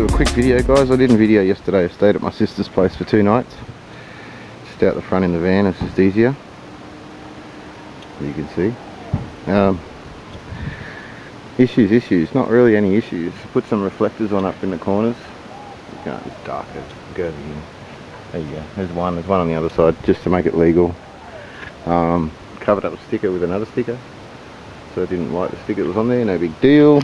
do a quick video, guys. I didn't video yesterday. I stayed at my sister's place for 2 nights. Just out the front in the van, it's just easier. As you can see. Issues, not really any issues. Put some reflectors on up in the corners. It's darker. Go over here. There you go. There's one on the other side, just to make it legal. Covered up a sticker with another sticker. So I didn't like the sticker that was on there, no big deal.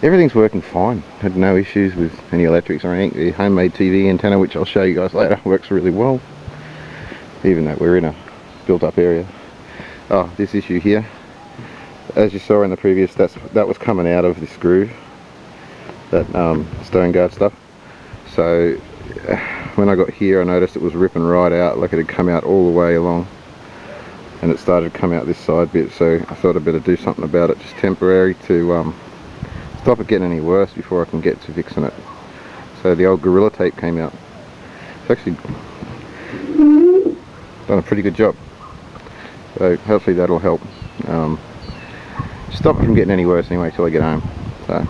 Everything's working fine. Had no issues with any electrics or anything. The homemade TV antenna, which I'll show you guys later, works really well. Even though we're in a built up area. Oh, this issue here. As you saw in the previous, that was coming out of this groove. That stone guard stuff. So when I got here, I noticed it was ripping right out, like it had come out all the way along. And it started to come out this side bit, so I thought I'd better do something about it, just temporary, to stop it getting any worse before I can get to fixing it. So the old Gorilla tape came out. It's actually done a pretty good job. So hopefully that'll help stop it from getting any worse anyway till I get home. So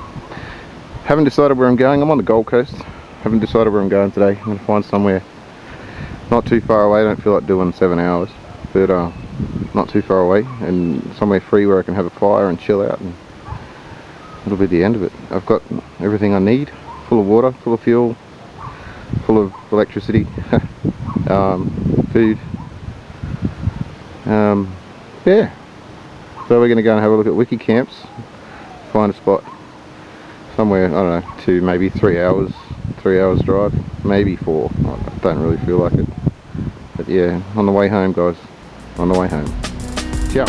haven't decided where I'm going. I'm on the Gold Coast. Haven't decided where I'm going today. I'm going to find somewhere not too far away. I don't feel like doing 7 hours, but not too far away, and somewhere free where I can have a fire and chill out, and that'll be the end of it. I've got everything I need, full of water, full of fuel, full of electricity, food. Yeah, so we're going to go and have a look at Wiki Camps, find a spot somewhere, I don't know, to maybe 3 hours drive, maybe 4. I don't really feel like it, but yeah, on the way home, guys, on the way home. Ciao.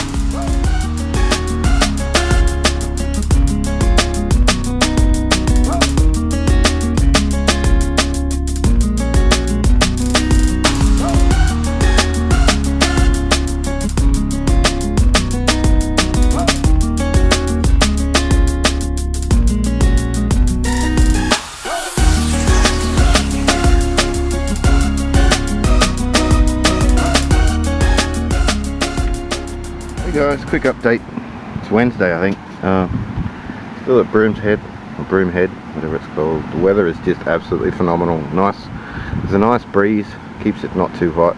Guys, quick update. It's Wednesday, I think. Still at Broomhead, whatever it's called. The weather is just absolutely phenomenal. Nice. There's a nice breeze, keeps it not too hot.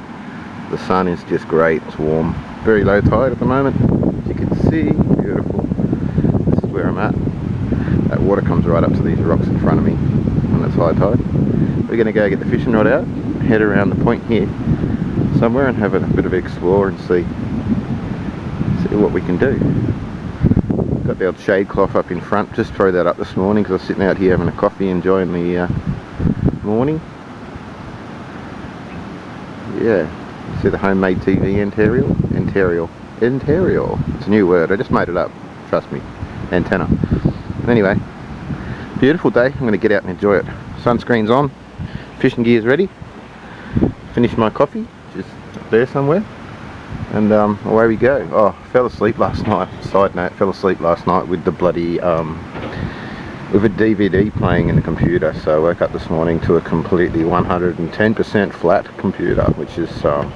The sun is just great. It's warm. Very low tide at the moment, as you can see. Beautiful. This is where I'm at. That water comes right up to these rocks in front of me when it's high tide. We're going to go get the fishing rod out, head around the point here somewhere, and have a bit of an explore and see what we can do. Got the old shade cloth up in front, just throw that up this morning because I was sitting out here having a coffee, enjoying the morning. Yeah, see the homemade TV interior. It's a new word, I just made it up, trust me. Antenna. Anyway, beautiful day. I'm going to get out and enjoy it. Sunscreen's on, fishing gear's ready. Finished my coffee, just up there somewhere. And away we go. Oh, fell asleep last night. Side note, fell asleep last night with the bloody with a DVD playing in the computer. So I woke up this morning to a completely 110% flat computer, which is it's going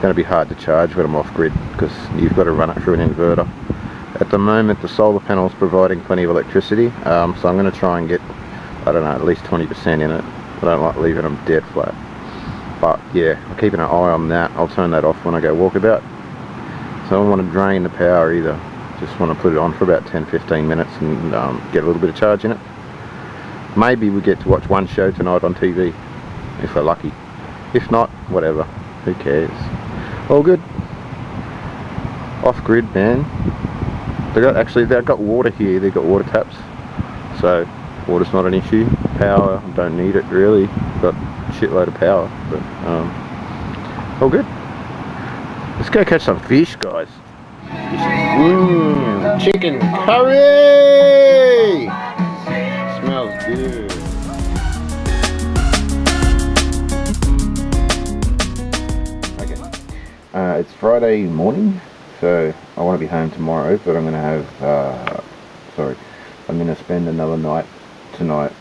to be hard to charge when I'm off grid because you've got to run it through an inverter. At the moment, the solar panel is providing plenty of electricity, so I'm going to try and get, I don't know, at least 20% in it. I don't like leaving them dead flat. But yeah, I'm keeping an eye on that. I'll turn that off when I go walkabout. So I don't want to drain the power either. Just want to put it on for about 10-15 minutes and get a little bit of charge in it. Maybe we get to watch one show tonight on TV, if we're lucky. If not, whatever. Who cares? All good. Off grid, man. They've got water here. They've got water taps. So water's not an issue. Power, don't need it really. Got shitload of power, but all good. Let's go catch some fish, guys. Chicken curry! Smells good. Okay. It's Friday morning, so I want to be home tomorrow, but I'm going to have, I'm going to spend another night tonight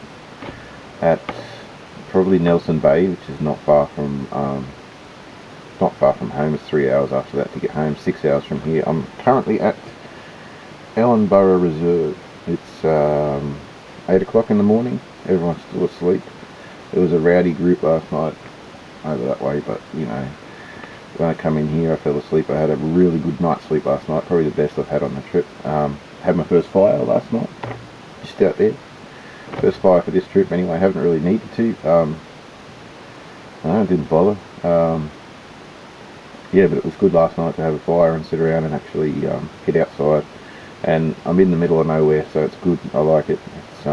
at probably Nelson Bay, which is not far from home. It's 3 hours after that to get home, 6 hours from here. I'm currently at Ellenborough Reserve. It's 8 o'clock in the morning. Everyone's still asleep. It was a rowdy group last night over that way, but you know, when I come in here I fell asleep. I had a really good night's sleep last night, probably the best I've had on the trip. Had my first fire last night, just out there. First fire for this trip anyway. I haven't really needed to. No, it didn't bother. Yeah, but it was good last night to have a fire and sit around and actually get outside. And I'm in the middle of nowhere, so it's good. I like it. It's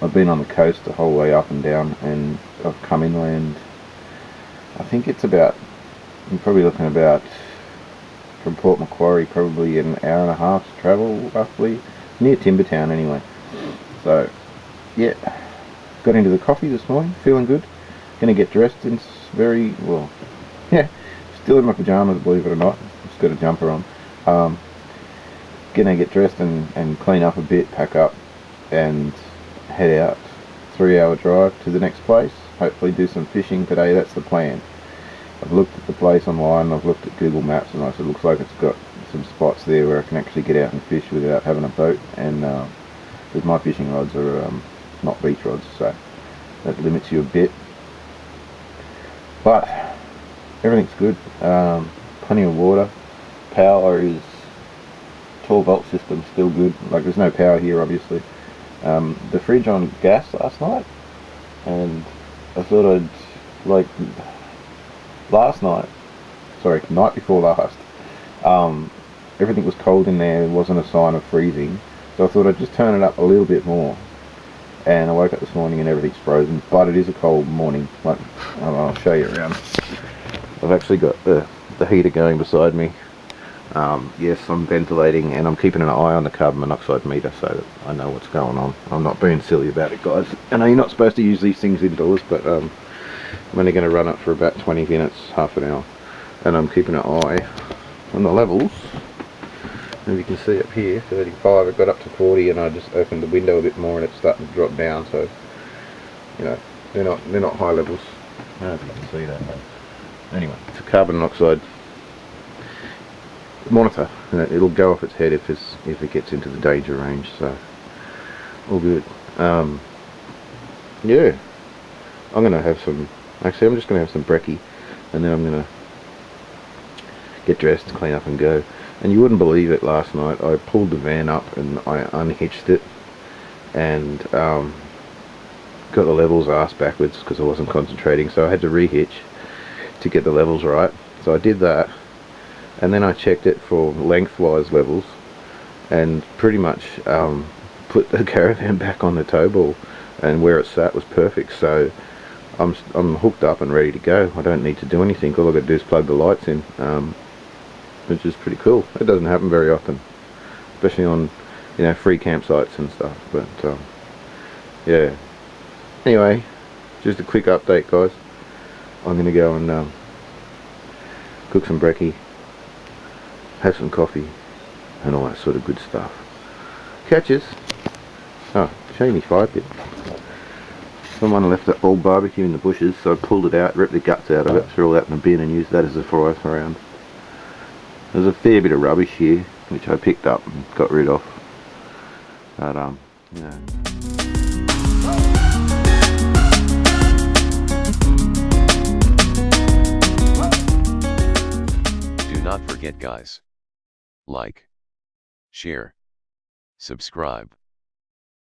I've been on the coast the whole way up and down, and I've come inland. I think it's about, you're probably looking about, from Port Macquarie, probably an hour and a half to travel, roughly, near Timbertown anyway. So, yeah, got into the coffee this morning, feeling good. Gonna get dressed in very, well, yeah, still in my pyjamas, believe it or not. Just got a jumper on. Gonna get dressed and clean up a bit, pack up, and head out. 3-hour drive to the next place. Hopefully do some fishing today. That's the plan. I've looked at the place online. I've looked at Google Maps, and it looks like it's got some spots there where I can actually get out and fish without having a boat. And because my fishing rods are not beach rods, so that limits you a bit. But everything's good. Plenty of water. Power is 12-volt system, still good. Like, there's no power here, obviously. The fridge on gas last night, and I thought I'd, like, last night, sorry, night before last, everything was cold in there. It wasn't a sign of freezing, so I thought I'd just turn it up a little bit more. And I woke up this morning and everything's frozen, but it is a cold morning. Like, I'll show you around. I've actually got the heater going beside me. Yes, I'm ventilating, and I'm keeping an eye on the carbon monoxide meter so that I know what's going on. I'm not being silly about it, guys. I know you're not supposed to use these things indoors, but I'm only going to run it for about 20 minutes, half an hour, and I'm keeping an eye on the levels. As you can see up here, 35, it got up to 40, and I just opened the window a bit more and it's starting to drop down, so, you know, they're not high levels. I don't know if you can see that. Anyway, it's a carbon monoxide monitor, and it'll go off its head if it gets into the danger range, so all good. Yeah, I'm gonna have some, actually I'm just gonna have some brekkie, and then I'm gonna get dressed, clean up and go. And you wouldn't believe it, last night I pulled the van up and I unhitched it and got the levels arse backwards because I wasn't concentrating, so I had to rehitch to get the levels right. So I did that, and then I checked it for lengthwise levels and pretty much put the caravan back on the tow ball, and where it sat was perfect. So I'm hooked up and ready to go. I don't need to do anything. All I've got to do is plug the lights in, which is pretty cool. It doesn't happen very often, especially on, you know, free campsites and stuff. But yeah, anyway, just a quick update, guys. I'm gonna go and cook some brekkie, have some coffee, and all that sort of good stuff. Catches. Oh, show you me fire pit. Someone left that old barbecue in the bushes, so I pulled it out, ripped the guts out of it, threw all that in the bin, and used that as a fry around. There's a fair bit of rubbish here, which I picked up and got rid of. But yeah. Do not forget, guys. Like, share, subscribe.